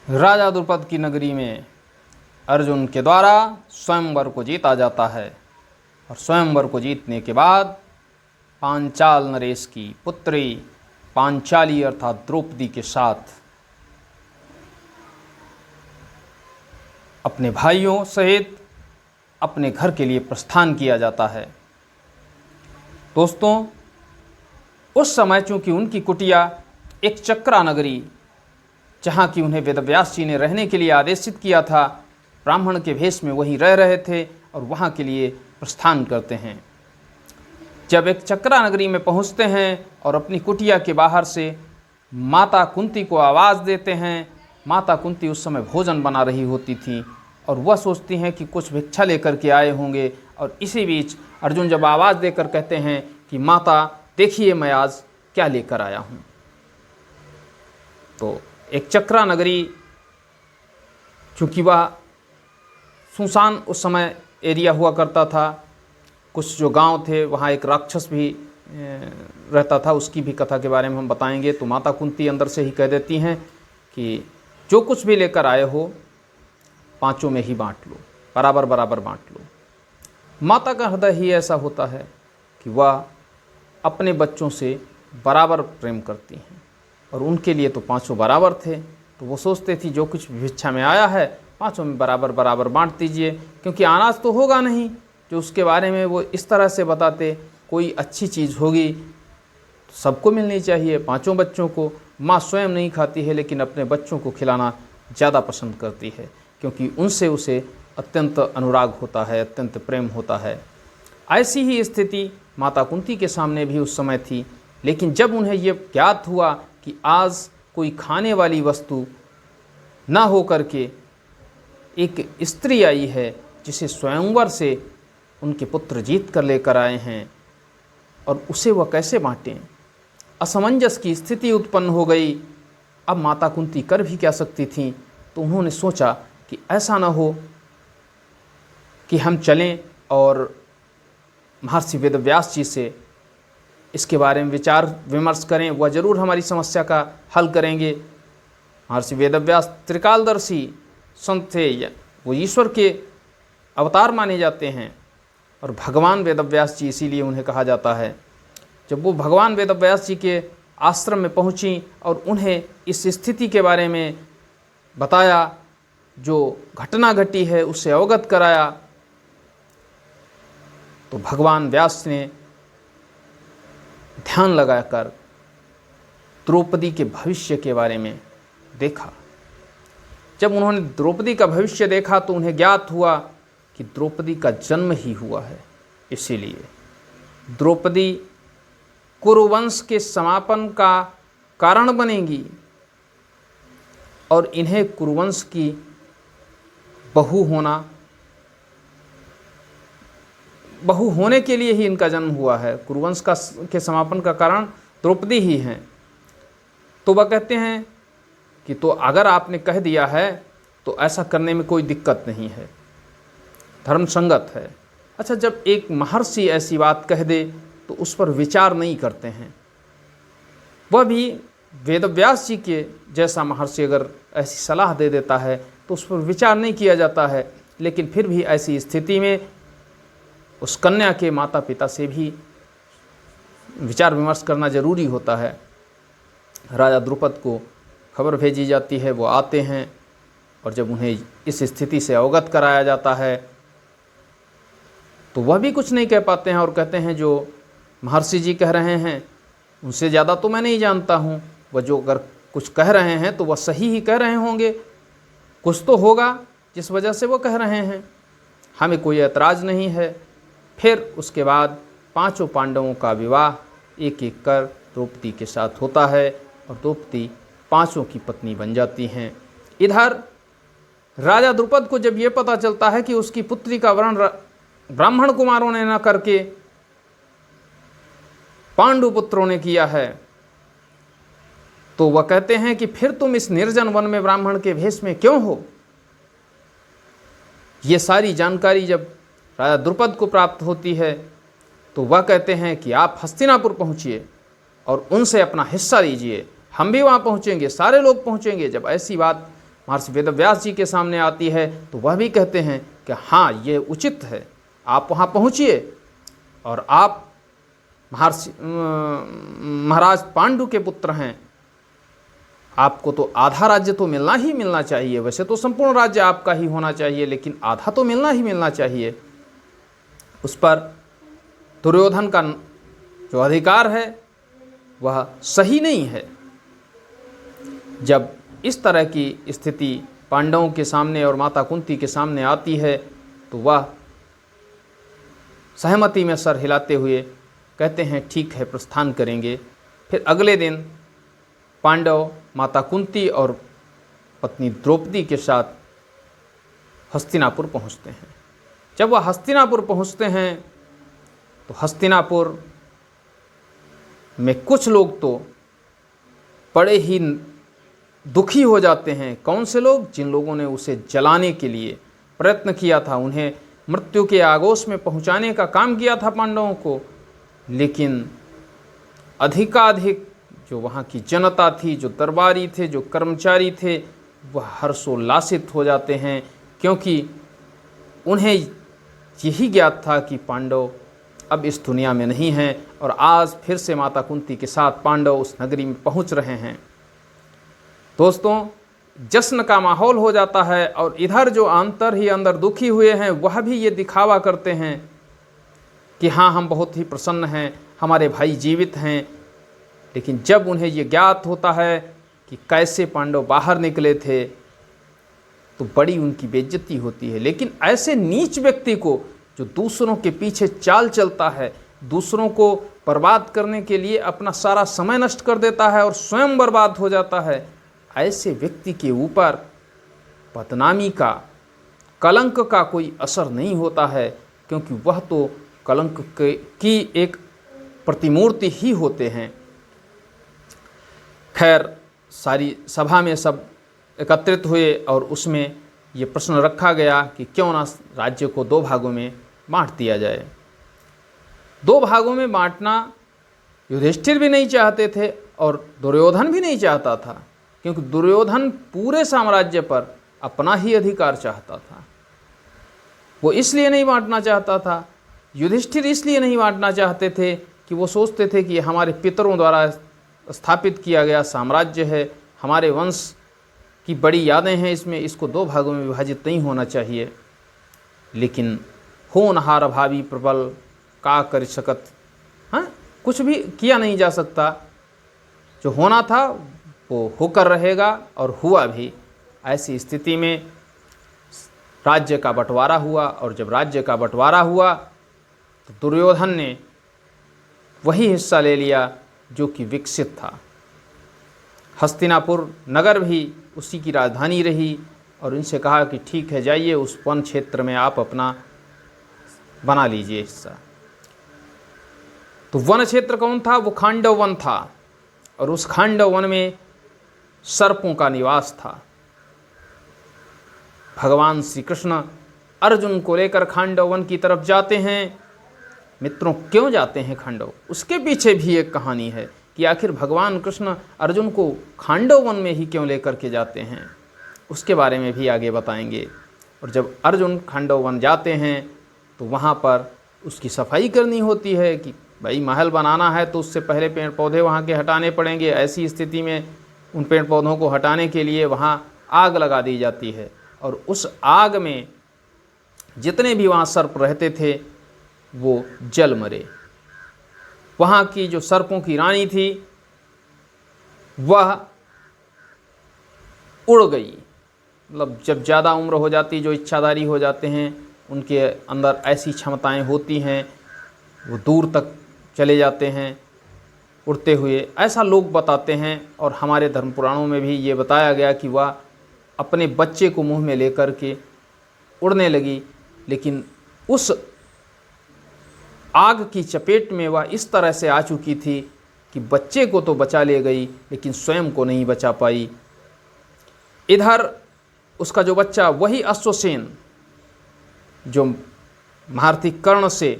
राजा द्रुपद की नगरी में अर्जुन के द्वारा स्वयंवर को जीता जाता है और स्वयंवर को जीतने के बाद पांचाल नरेश की पुत्री पांचाली अर्थात द्रौपदी के साथ अपने भाइयों सहित अपने घर के लिए प्रस्थान किया जाता है। दोस्तों, उस समय चूंकि उनकी कुटिया एक चक्रा नगरी, जहाँ की उन्हें वेदव्यास जी ने रहने के लिए आदेशित किया था, ब्राह्मण के भेष में वहीं रह रहे थे और वहाँ के लिए प्रस्थान करते हैं। जब एक चक्रा नगरी में पहुँचते हैं और अपनी कुटिया के बाहर से माता कुंती को आवाज़ देते हैं। माता कुंती उस समय भोजन बना रही होती थी और वह सोचती हैं कि कुछ भिक्षा लेकर के आए होंगे, और इसी बीच अर्जुन जब आवाज़ देकर कहते हैं कि माता देखिए मैं आज क्या लेकर आया हूँ। तो एक चक्रा नगरी, चूँकि वह सुनसान उस समय एरिया हुआ करता था, कुछ जो गांव थे वहाँ एक राक्षस भी रहता था, उसकी भी कथा के बारे में हम बताएंगे। तो माता कुंती अंदर से ही कह देती हैं कि जो कुछ भी लेकर आए हो पांचों में ही बांट लो, बराबर बराबर बांट लो। माता का हृदय ही ऐसा होता है कि वह अपने बच्चों से बराबर प्रेम करती हैं और उनके लिए तो पांचों बराबर थे। तो वो सोचते थी जो कुछ भिक्षा में आया है पांचों में बराबर बराबर बांट दीजिए, क्योंकि अनाज तो होगा नहीं जो उसके बारे में वो इस तरह से बताते। कोई अच्छी चीज़ होगी तो सबको मिलनी चाहिए, पांचों बच्चों को। माँ स्वयं नहीं खाती है लेकिन अपने बच्चों को खिलाना ज़्यादा पसंद करती है, क्योंकि उनसे उसे अत्यंत अनुराग होता है, अत्यंत प्रेम होता है। ऐसी ही स्थिति माता कुंती के सामने भी उस समय थी। लेकिन जब उन्हें ये ज्ञात हुआ कि आज कोई खाने वाली वस्तु ना हो करके एक स्त्री आई है जिसे स्वयंवर से उनके पुत्र जीत कर लेकर आए हैं, और उसे वह कैसे बांटें, असमंजस की स्थिति उत्पन्न हो गई। अब माता कुंती कर भी क्या सकती थीं। तो उन्होंने सोचा कि ऐसा ना हो कि हम चलें और महर्षि वेदव्यास जी से इसके बारे में विचार विमर्श करें, वह ज़रूर हमारी समस्या का हल करेंगे। महर्षि वेदव्यास त्रिकालदर्शी संत थे, वो ईश्वर के अवतार माने जाते हैं और भगवान वेदव्यास जी इसीलिए उन्हें कहा जाता है। जब वो भगवान वेदव्यास जी के आश्रम में पहुंची और उन्हें इस स्थिति के बारे में बताया, जो घटना घटी है उससे अवगत कराया, तो भगवान व्यास ने ध्यान लगाकर द्रौपदी के भविष्य के बारे में देखा। जब उन्होंने द्रौपदी का भविष्य देखा तो उन्हें ज्ञात हुआ कि द्रौपदी का जन्म ही हुआ है, इसीलिए द्रौपदी कुरुवंश के समापन का कारण बनेंगी और इन्हें कुरुवंश की बहू होने के लिए ही इनका जन्म हुआ है। कुरुवंश के समापन का कारण द्रौपदी ही हैं। तो वह कहते हैं कि तो अगर आपने कह दिया है तो ऐसा करने में कोई दिक्कत नहीं है, धर्म संगत है। अच्छा, जब एक महर्षि ऐसी बात कह दे तो उस पर विचार नहीं करते हैं। वह भी वेदव्यास जी के जैसा महर्षि अगर ऐसी सलाह दे देता है तो उस पर विचार नहीं किया जाता है। लेकिन फिर भी ऐसी स्थिति में उस कन्या के माता पिता से भी विचार विमर्श करना जरूरी होता है। राजा द्रुपद को खबर भेजी जाती है, वो आते हैं और जब उन्हें इस स्थिति से अवगत कराया जाता है तो वह भी कुछ नहीं कह पाते हैं और कहते हैं जो महर्षि जी कह रहे हैं उनसे ज़्यादा तो मैं नहीं जानता हूँ। वह जो अगर कुछ कह रहे हैं तो वह सही ही कह रहे होंगे, कुछ तो होगा जिस वजह से वो कह रहे हैं, हमें कोई ऐतराज़ नहीं है। फिर उसके बाद पांचों पांडवों का विवाह एक एक कर द्रौपदी के साथ होता है और द्रौपदी पांचों की पत्नी बन जाती हैं। इधर राजा द्रुपद को जब ये पता चलता है कि उसकी पुत्री का वर्ण ब्राह्मण कुमारों ने न करके पांडु पुत्रों ने किया है, तो वह कहते हैं कि फिर तुम इस निर्जन वन में ब्राह्मण के भेष में क्यों हो। ये सारी जानकारी जब राजा द्रुपद को प्राप्त होती है तो वह कहते हैं कि आप हस्तिनापुर पहुंचिए और उनसे अपना हिस्सा लीजिए, हम भी वहां पहुंचेंगे, सारे लोग पहुंचेंगे। जब ऐसी बात महर्षि वेदव्यास जी के सामने आती है तो वह भी कहते हैं कि हाँ, ये उचित है, आप वहाँ पहुँचिए और आप महाराज पांडु के पुत्र हैं, आपको तो आधा राज्य तो मिलना ही मिलना चाहिए। वैसे तो संपूर्ण राज्य आपका ही होना चाहिए, लेकिन आधा तो मिलना ही मिलना चाहिए। उस पर दुर्योधन का जो अधिकार है वह सही नहीं है। जब इस तरह की स्थिति पांडवों के सामने और माता कुंती के सामने आती है तो वह सहमति में सर हिलाते हुए कहते हैं ठीक है, प्रस्थान करेंगे। फिर अगले दिन पांडव माता कुंती और पत्नी द्रौपदी के साथ हस्तिनापुर पहुंचते हैं। जब वह हस्तिनापुर पहुंचते हैं तो हस्तिनापुर में कुछ लोग तो बड़े ही दुखी हो जाते हैं। कौन से लोग? जिन लोगों ने उसे जलाने के लिए प्रयत्न किया था, उन्हें मृत्यु के आगोश में पहुंचाने का काम किया था पांडवों को। लेकिन अधिकाधिक जो वहाँ की जनता थी, जो दरबारी थे, जो कर्मचारी थे, वह हर्षोल्लासित हो जाते हैं, क्योंकि उन्हें यही ज्ञात था कि पांडव अब इस दुनिया में नहीं हैं और आज फिर से माता कुंती के साथ पांडव उस नगरी में पहुँच रहे हैं। दोस्तों, जश्न का माहौल हो जाता है और इधर जो अंतर ही अंदर दुखी हुए हैं वह भी ये दिखावा करते हैं कि हाँ, हम बहुत ही प्रसन्न हैं, हमारे भाई जीवित हैं। लेकिन जब उन्हें ये ज्ञात होता है कि कैसे पांडव बाहर निकले थे तो बड़ी उनकी बेइज्जती होती है। लेकिन ऐसे नीच व्यक्ति को जो दूसरों के पीछे चाल चलता है, दूसरों को बर्बाद करने के लिए अपना सारा समय नष्ट कर देता है और स्वयं बर्बाद हो जाता है, ऐसे व्यक्ति के ऊपर बदनामी का, कलंक का कोई असर नहीं होता है, क्योंकि वह तो कलंक की एक प्रतिमूर्ति ही होते हैं। खैर, सारी सभा में सब एकत्रित हुए और उसमें ये प्रश्न रखा गया कि क्यों ना राज्य को दो भागों में बांट दिया जाए। दो भागों में बांटना युधिष्ठिर भी नहीं चाहते थे और दुर्योधन भी नहीं चाहता था, क्योंकि दुर्योधन पूरे साम्राज्य पर अपना ही अधिकार चाहता था। वो इसलिए नहीं बांटना चाहता था। युधिष्ठिर इसलिए नहीं बांटना चाहते थे कि वो सोचते थे कि हमारे पितरों द्वारा स्थापित किया गया साम्राज्य है, हमारे वंश की बड़ी यादें हैं इसमें, इसको दो भागों में विभाजित नहीं होना चाहिए। लेकिन होनहार भावी प्रबल का कर सकत, हाँ, कुछ भी किया नहीं जा सकता। जो होना था वो होकर रहेगा और हुआ भी। ऐसी स्थिति में राज्य का बंटवारा हुआ और जब राज्य का बंटवारा हुआ तो दुर्योधन ने वही हिस्सा ले लिया जो कि विकसित था। हस्तिनापुर नगर भी उसी की राजधानी रही और इनसे कहा कि ठीक है, जाइए उस वन क्षेत्र में आप अपना बना लीजिए हिस्सा। तो वन क्षेत्र कौन था? वो खांडव वन था और उस खांडव वन में सर्पों का निवास था। भगवान श्री कृष्ण अर्जुन को लेकर खांडव वन की तरफ जाते हैं। मित्रों, क्यों जाते हैं खांडव? उसके पीछे भी एक कहानी है कि आखिर भगवान कृष्ण अर्जुन को खांडव वन में ही क्यों लेकर के जाते हैं, उसके बारे में भी आगे बताएंगे। और जब अर्जुन खांडव वन जाते हैं तो वहाँ पर उसकी सफाई करनी होती है कि भाई महल बनाना है तो उससे पहले पेड़ पौधे वहाँ के हटाने पड़ेंगे। ऐसी स्थिति में उन पेड़ पौधों को हटाने के लिए वहाँ आग लगा दी जाती है और उस आग में जितने भी वहाँ सर्प रहते थे वो जल मरे। वहाँ की जो सर्पों की रानी थी वह उड़ गई। मतलब जब ज़्यादा उम्र हो जाती, जो इच्छाधारी हो जाते हैं, उनके अंदर ऐसी क्षमताएं होती हैं, वो दूर तक चले जाते हैं उड़ते हुए, ऐसा लोग बताते हैं। और हमारे धर्म पुराणों में भी ये बताया गया कि वह अपने बच्चे को मुंह में लेकर के उड़ने लगी, लेकिन उस आग की चपेट में वह इस तरह से आ चुकी थी कि बच्चे को तो बचा ले गई लेकिन स्वयं को नहीं बचा पाई। इधर उसका जो बच्चा, वही अश्वसेन जो महारथी कर्ण से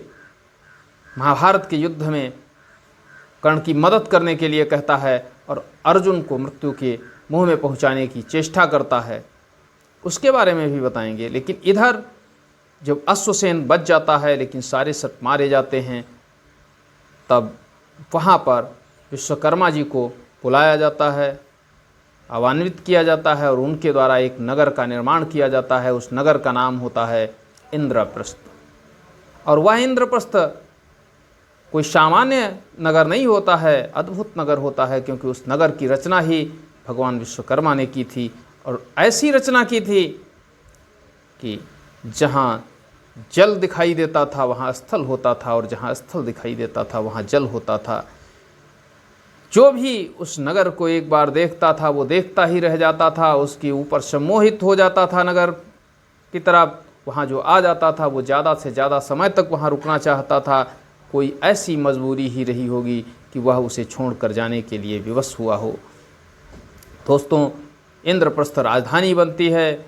महाभारत के युद्ध में कर्ण की मदद करने के लिए कहता है और अर्जुन को मृत्यु के मुंह में पहुंचाने की चेष्टा करता है, उसके बारे में भी बताएंगे। लेकिन इधर जब अश्वसेन बच जाता है लेकिन सारे सब मारे जाते हैं, तब वहाँ पर विश्वकर्मा जी को बुलाया जाता है, आह्वानित किया जाता है और उनके द्वारा एक नगर का निर्माण किया जाता है। उस नगर का नाम होता है इंद्रप्रस्थ। और वह इंद्रप्रस्थ कोई सामान्य नगर नहीं होता है, अद्भुत नगर होता है, क्योंकि उस नगर की रचना ही भगवान विश्वकर्मा ने की थी। और ऐसी रचना की थी कि जहाँ जल दिखाई देता था वहाँ स्थल होता था, और जहाँ स्थल दिखाई देता था वहाँ जल होता था। जो भी उस नगर को एक बार देखता था वो देखता ही रह जाता था, उसके ऊपर सम्मोहित हो जाता था नगर की तरफ। वहाँ जो आ जाता था वो ज़्यादा से ज़्यादा समय तक वहाँ रुकना चाहता था। कोई ऐसी मजबूरी ही रही होगी कि वह उसे छोड़कर जाने के लिए विवश हुआ हो। दोस्तों, इंद्रप्रस्थ राजधानी बनती है।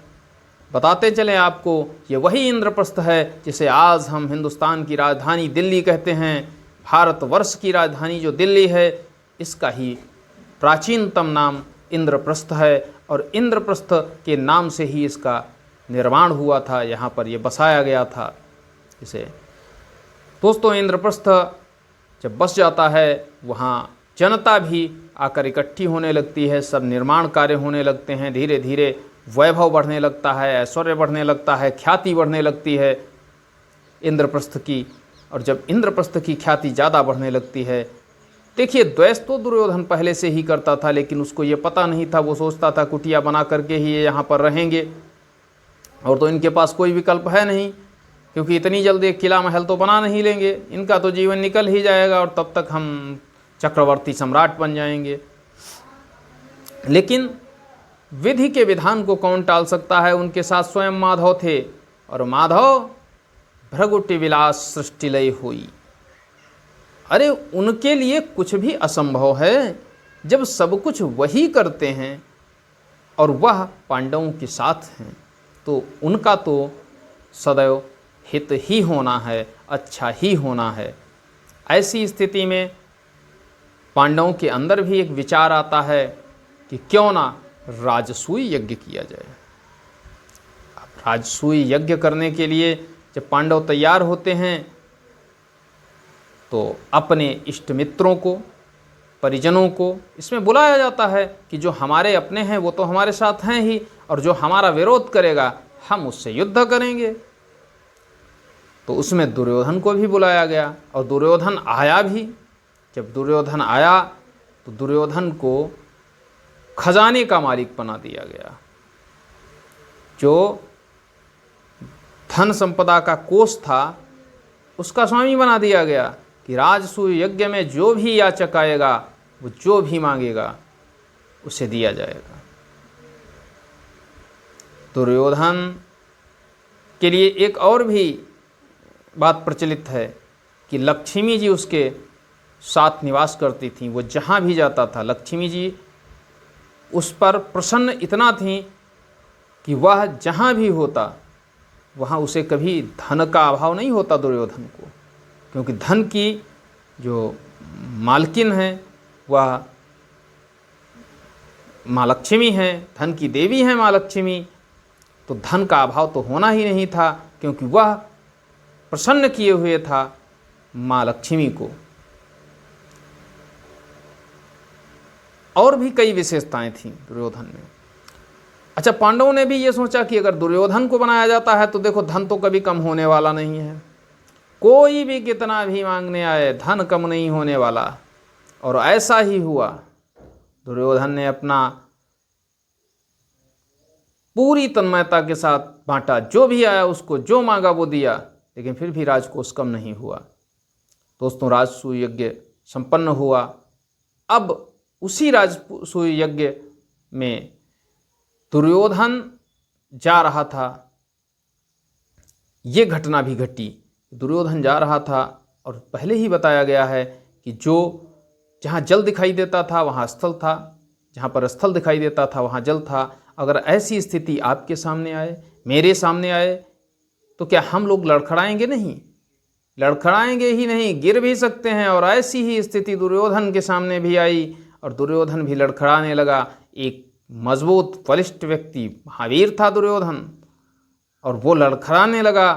बताते चलें आपको, ये वही इंद्रप्रस्थ है जिसे आज हम हिंदुस्तान की राजधानी दिल्ली कहते हैं। भारतवर्ष की राजधानी जो दिल्ली है, इसका ही प्राचीनतम नाम इंद्रप्रस्थ है, और इंद्रप्रस्थ के नाम से ही इसका निर्माण हुआ था, यहाँ पर ये बसाया गया था इसे। दोस्तों, इंद्रप्रस्थ जब बस जाता है, वहाँ जनता भी आकर इकट्ठी होने लगती है, सब निर्माण कार्य होने लगते हैं। धीरे धीरे वैभव बढ़ने लगता है, ऐश्वर्य बढ़ने लगता है, ख्याति बढ़ने लगती है इंद्रप्रस्थ की। और जब इंद्रप्रस्थ की ख्याति ज़्यादा बढ़ने लगती है, देखिए द्वेष तो दुर्योधन पहले से ही करता था, लेकिन उसको ये पता नहीं था। वो सोचता था कुटिया बना करके ही ये यहाँ पर रहेंगे, और तो इनके पास कोई विकल्प है नहीं, क्योंकि इतनी जल्दी एक किला महल तो बना नहीं लेंगे, इनका तो जीवन निकल ही जाएगा और तब तक हम चक्रवर्ती सम्राट बन जाएंगे। लेकिन विधि के विधान को कौन टाल सकता है। उनके साथ स्वयं माधव थे, और माधव भृगुटि विलास सृष्टिलय हुई। अरे, उनके लिए कुछ भी असंभव है जब सब कुछ वही करते हैं और वह पांडवों के साथ हैं, तो उनका तो सदैव हित ही होना है, अच्छा ही होना है। ऐसी स्थिति में पांडवों के अंदर भी एक विचार आता है कि क्यों ना राजसूय यज्ञ किया जाए। अब राजसूय यज्ञ करने के लिए जब पांडव तैयार होते हैं, तो अपने इष्ट मित्रों को, परिजनों को इसमें बुलाया जाता है कि जो हमारे अपने हैं वो तो हमारे साथ हैं ही, और जो हमारा विरोध करेगा हम उससे युद्ध करेंगे। तो उसमें दुर्योधन को भी बुलाया गया, और दुर्योधन आया भी। जब दुर्योधन आया तो दुर्योधन को खजाने का मालिक बना दिया गया। जो धन संपदा का कोष था उसका स्वामी बना दिया गया कि राजसूय यज्ञ में जो भी याचक आएगा, वो जो भी मांगेगा उसे दिया जाएगा। दुर्योधन के लिए एक और भी बात प्रचलित है कि लक्ष्मी जी उसके साथ निवास करती थीं। वो जहाँ भी जाता था, लक्ष्मी जी उस पर प्रसन्न इतना थीं कि वह जहाँ भी होता वहाँ उसे कभी धन का अभाव नहीं होता दुर्योधन को, क्योंकि धन की जो मालकिन है वह माँ लक्ष्मी है, धन की देवी है माँ लक्ष्मी। तो धन का अभाव तो होना ही नहीं था, क्योंकि वह प्रसन्न किए हुए था माँ लक्ष्मी को। और भी कई विशेषताएं थीं दुर्योधन में। अच्छा, पांडवों ने भी ये सोचा कि अगर दुर्योधन को बनाया जाता है तो देखो धन तो कभी कम होने वाला नहीं है, कोई भी कितना भी मांगने आए धन कम नहीं होने वाला। और ऐसा ही हुआ। दुर्योधन ने अपना पूरी तन्मयता के साथ बांटा, जो भी आया उसको जो मांगा वो दिया, लेकिन फिर भी राजकोष कम नहीं हुआ। दोस्तों, राजसूय यज्ञ संपन्न हुआ। अब उसी राजसूय यज्ञ में दुर्योधन जा रहा था। ये घटना भी घटी। दुर्योधन जा रहा था, और पहले ही बताया गया है कि जो जहाँ जल दिखाई देता था वहाँ स्थल था, जहाँ पर स्थल दिखाई देता था वहाँ जल था। अगर ऐसी स्थिति आपके सामने आए, मेरे सामने आए, तो क्या हम लोग लड़खड़ाएंगे नहीं? लड़खड़ाएंगे ही नहीं, गिर भी सकते हैं। और ऐसी ही स्थिति दुर्योधन के सामने भी आई, और दुर्योधन भी लड़खड़ाने लगा। एक मजबूत बलिष्ठ व्यक्ति महावीर था दुर्योधन, और वो लड़खड़ाने लगा।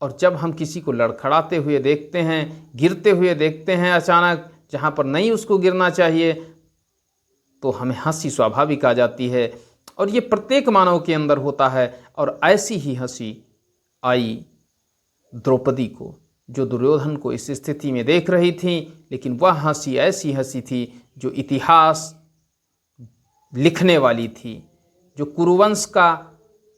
और जब हम किसी को लड़खड़ाते हुए देखते हैं, गिरते हुए देखते हैं अचानक जहाँ पर नहीं उसको गिरना चाहिए, तो हमें हंसी स्वाभाविक आ जाती है। और ये प्रत्येक मानव के अंदर होता है। और ऐसी ही हंसी आई द्रौपदी को, जो दुर्योधन को इस स्थिति में देख रही थी। लेकिन वह हंसी ऐसी हंसी थी जो इतिहास लिखने वाली थी, जो कुरुवंश का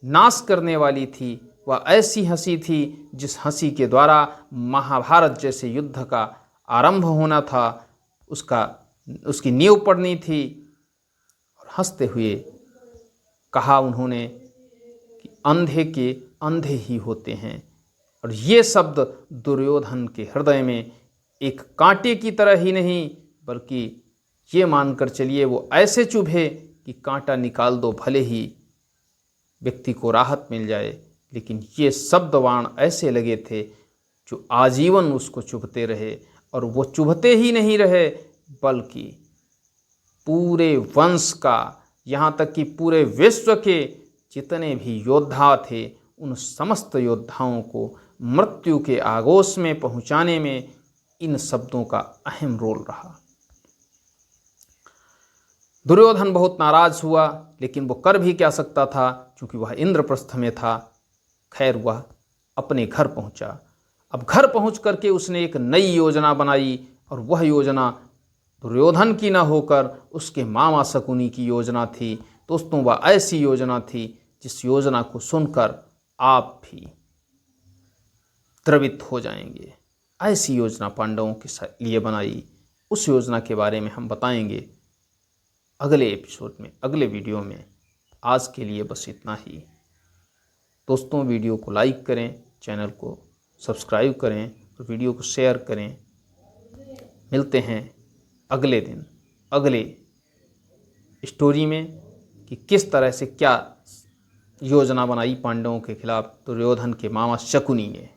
नाश करने वाली थी। वह ऐसी हंसी थी जिस हंसी के द्वारा महाभारत जैसे युद्ध का आरंभ होना था, उसकी नींव पड़नी थी। और हंसते हुए कहा उन्होंने कि अंधे के अंधे ही होते हैं। और ये शब्द दुर्योधन के हृदय में एक कांटे की तरह ही नहीं, बल्कि ये मानकर चलिए वो ऐसे चुभे कि कांटा निकाल दो भले ही व्यक्ति को राहत मिल जाए। लेकिन ये शब्द बाण ऐसे लगे थे जो आजीवन उसको चुभते रहे। और वो चुभते ही नहीं रहे, बल्कि पूरे वंश का, यहाँ तक कि पूरे विश्व के जितने भी योद्धा थे, उन समस्त योद्धाओं को मृत्यु के आगोश में पहुंचाने में इन शब्दों का अहम रोल रहा। दुर्योधन बहुत नाराज हुआ, लेकिन वो कर भी क्या सकता था, क्योंकि वह इंद्रप्रस्थ में था। खैर वह अपने घर पहुंचा। अब घर पहुंच करके उसने एक नई योजना बनाई, और वह योजना दुर्योधन की न होकर उसके मामा शकुनी की योजना थी। दोस्तों, वह ऐसी योजना थी जिस योजना को सुनकर आप भी द्रवित हो जाएंगे। ऐसी योजना पांडवों के लिए बनाई। उस योजना के बारे में हम बताएंगे अगले एपिसोड में, अगले वीडियो में। आज के लिए बस इतना ही। दोस्तों, वीडियो को लाइक करें, चैनल को सब्सक्राइब करें और वीडियो को शेयर करें। मिलते हैं अगले दिन अगले स्टोरी में कि किस तरह से क्या योजना बनाई पांडवों के खिलाफ दुर्योधन के मामा शकुनी ने।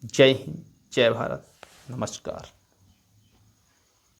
जय हिंद, जय भारत, नमस्कार।